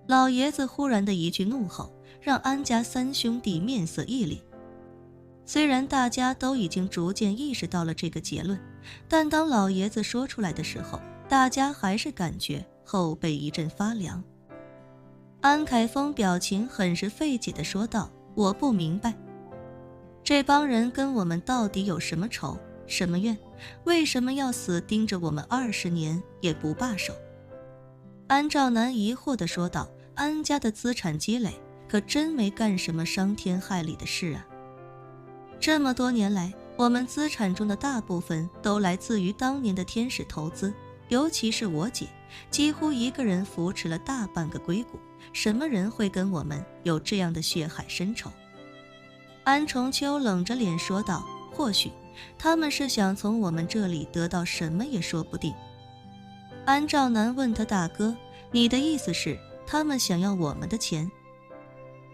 老爷子忽然的一句怒吼，让安家三兄弟面色一凛。虽然大家都已经逐渐意识到了这个结论，但当老爷子说出来的时候，大家还是感觉后背一阵发凉。安凯峰表情很是费解地说道：“我不明白，这帮人跟我们到底有什么仇，什么怨？为什么要死盯着我们20年也不罢手？”安兆南疑惑地说道：“安家的资产积累可真没干什么伤天害理的事啊。这么多年来，我们资产中的大部分都来自于当年的天使投资，尤其是我姐，几乎一个人扶持了大半个硅谷，什么人会跟我们有这样的血海深仇？”安重秋冷着脸说道：“或许他们是想从我们这里得到什么也说不定。”安兆南问他：“大哥，你的意思是他们想要我们的钱？”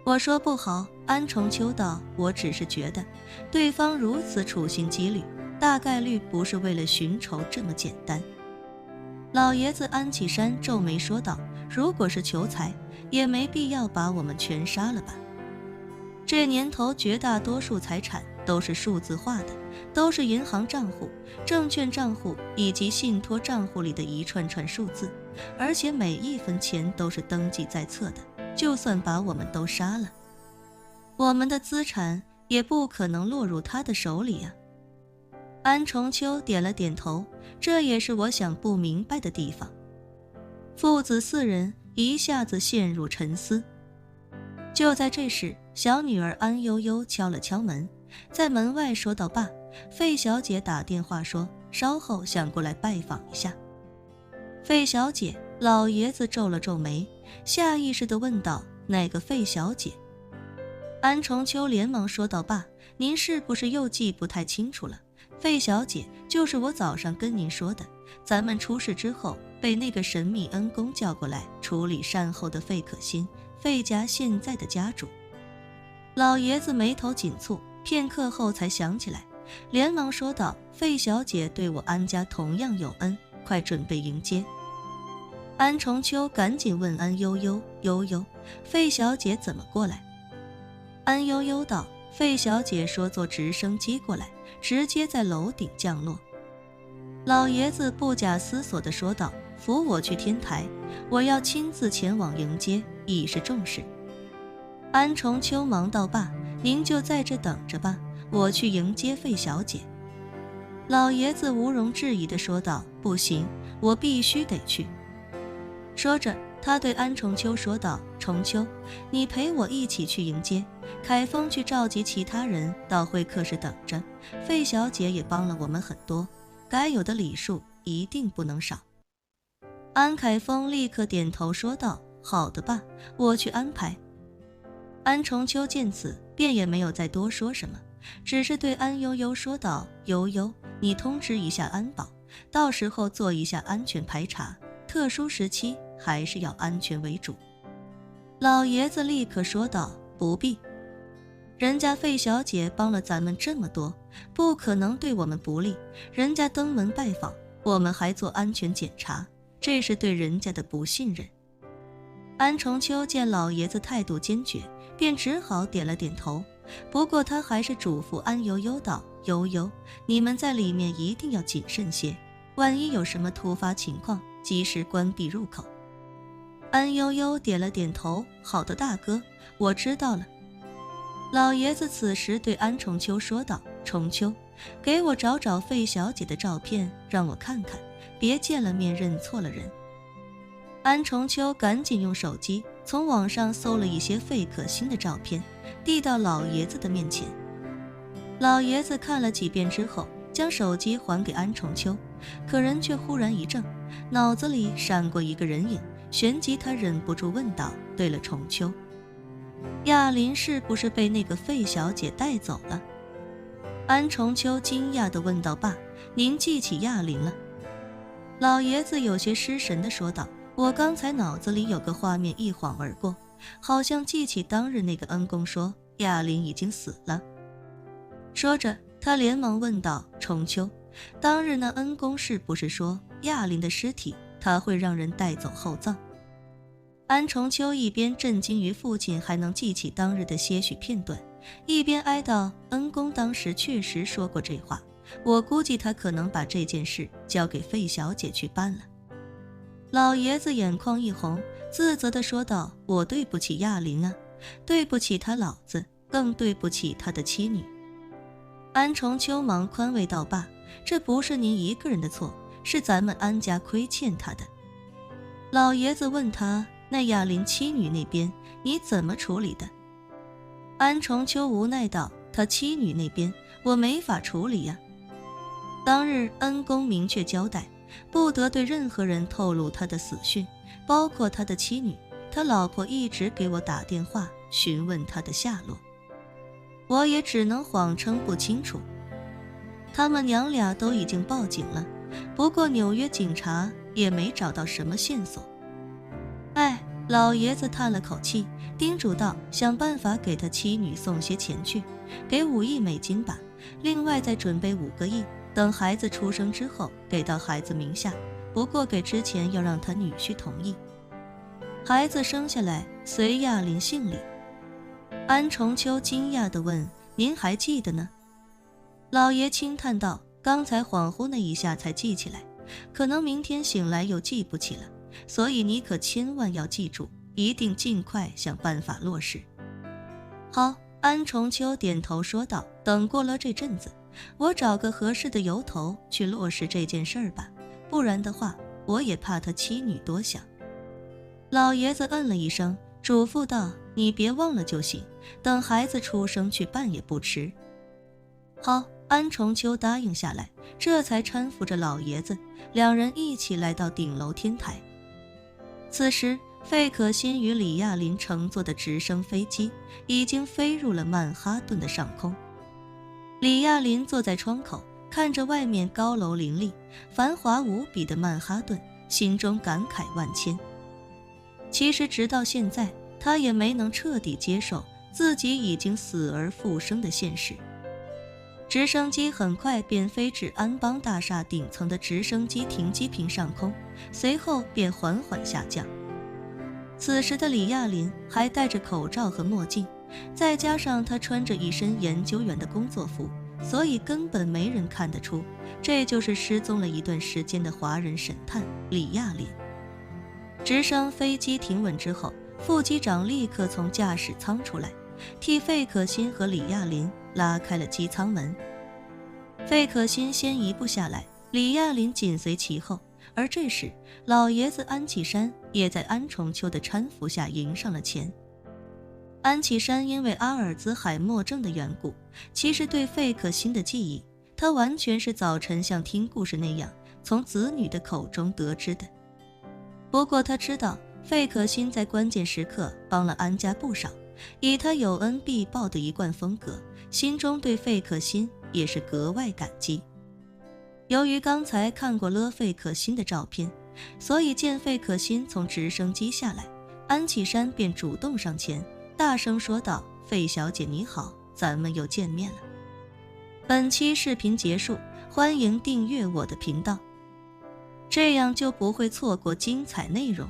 我说：“不好。”安重秋道：“我只是觉得对方如此处心积虑，大概率不是为了寻仇这么简单。”老爷子安启山皱眉说道：“如果是求财，也没必要把我们全杀了吧？这年头绝大多数财产都是数字化的，都是银行账户、证券账户以及信托账户里的一串串数字，而且每一分钱都是登记在册的。就算把我们都杀了，我们的资产也不可能落入他的手里啊。”安重秋点了点头，这也是我想不明白的地方。父子4人一下子陷入沉思。就在这时，小女儿安悠悠敲了敲门，在门外说道：“爸，费小姐打电话说稍后想过来拜访一下。”费小姐，老爷子皱了皱眉，下意识地问道：“哪个费小姐？”安重秋连忙说道：“爸，您是不是又记不太清楚了？费小姐就是我早上跟您说的，咱们出事之后被那个神秘恩公叫过来处理善后的费可欣，费家现在的家主。”老爷子眉头紧蹙，片刻后才想起来，连忙说道：“费小姐对我安家同样有恩，快准备迎接。”安重秋赶紧问安悠悠：“悠悠，费小姐怎么过来？”安悠悠道：“费小姐说坐直升机过来，直接在楼顶降落。”老爷子不假思索地说道：“扶我去天台，我要亲自前往迎接，以示重视。”安重秋忙道：“爸，您就在这等着吧，我去迎接费小姐。”老爷子毋庸置疑地说道：“不行，我必须得去。”说着，他对安重秋说道：“重秋，你陪我一起去迎接，凯峰去召集其他人到会客室等着。费小姐也帮了我们很多，该有的礼数一定不能少。”安凯峰立刻点头说道：“好的爸，我去安排。”安重秋见此，便也没有再多说什么，只是对安悠悠说道：“悠悠，你通知一下安保，到时候做一下安全排查，特殊时期还是要安全为主。”老爷子立刻说道：“不必，人家费小姐帮了咱们这么多，不可能对我们不利，人家登门拜访，我们还做安全检查，这是对人家的不信任。”安重秋见老爷子态度坚决，便只好点了点头，不过他还是嘱咐安悠悠道：“悠悠，你们在里面一定要谨慎些，万一有什么突发情况，及时关闭入口。”安悠悠点了点头：“好的，大哥，我知道了。”老爷子此时对安重秋说道：“重秋，给我找找费小姐的照片，让我看看，别见了面认错了人。”安重秋赶紧用手机从网上搜了一些费可欣的照片，递到老爷子的面前。老爷子看了几遍之后，将手机还给安重秋，可人却忽然一怔，脑子里闪过一个人影，旋即他忍不住问道：“对了，重秋，亚林是不是被那个费小姐带走了？”安重秋惊讶地问道：“爸，您记起亚林了？”老爷子有些失神地说道：“我刚才脑子里有个画面一晃而过，好像记起当日那个恩公说亚林已经死了。”说着，他连忙问道：“重秋，当日那恩公是不是说亚林的尸体他会让人带走后葬？”安重秋一边震惊于父亲还能记起当日的些许片段，一边哀悼恩公当时确实说过这话，我估计他可能把这件事交给费小姐去办了。老爷子眼眶一红，自责地说道：我对不起亚林啊，对不起他老子，更对不起他的妻女。安重秋忙宽慰道：爸，这不是您一个人的错，是咱们安家亏欠他的。老爷子问他：那亚林妻女那边你怎么处理的？安重秋无奈道：他妻女那边我没法处理呀。当日恩公明确交代，不得对任何人透露他的死讯，包括他的妻女。他老婆一直给我打电话询问他的下落，我也只能谎称不清楚。他们娘俩都已经报警了，不过纽约警察也没找到什么线索。哎，老爷子叹了口气，叮嘱道：想办法给他妻女送些钱去，给5亿美金吧，另外再准备5个亿，等孩子出生之后给到孩子名下，不过给之前要让他女婿同意。孩子生下来随亚林姓李。安重秋惊讶地问：您还记得呢？老爷轻叹道：刚才恍惚那一下才记起来，可能明天醒来又记不起了，所以你可千万要记住，一定尽快想办法落实。好，安重秋点头说道：等过了这阵子，我找个合适的由头去落实这件事儿吧，不然的话我也怕他妻女多想。老爷子嗯了一声，嘱咐道：你别忘了就行，等孩子出生去办也不迟。好，安重秋答应下来，这才搀扶着老爷子，两人一起来到顶楼天台。此时费可欣与李亚林乘坐的直升飞机已经飞入了曼哈顿的上空。李亚林坐在窗口，看着外面高楼林立、繁华无比的曼哈顿，心中感慨万千。其实直到现在，他也没能彻底接受自己已经死而复生的现实。直升机很快便飞至安邦大厦顶层的直升机停机坪上空，随后便缓缓下降。此时的李亚林还戴着口罩和墨镜，再加上他穿着一身研究员的工作服，所以根本没人看得出这就是失踪了一段时间的华人神探李亚林。直升飞机停稳之后，副机长立刻从驾驶舱出来，替费可欣和李亚林拉开了机舱门。费可欣先一步下来，李亚林紧随其后，而这时老爷子安启山也在安重秋的搀扶下迎上了前。安启山因为阿尔兹海默症的缘故，其实对费可欣的记忆，他完全是早晨像听故事那样从子女的口中得知的。不过他知道费可欣在关键时刻帮了安家不少，以他有恩必报的一贯风格，心中对费可欣也是格外感激。由于刚才看过了费可欣的照片，所以见费可欣从直升机下来，安启山便主动上前大声说道：费小姐你好，咱们又见面了。本期视频结束，欢迎订阅我的频道，这样就不会错过精彩内容。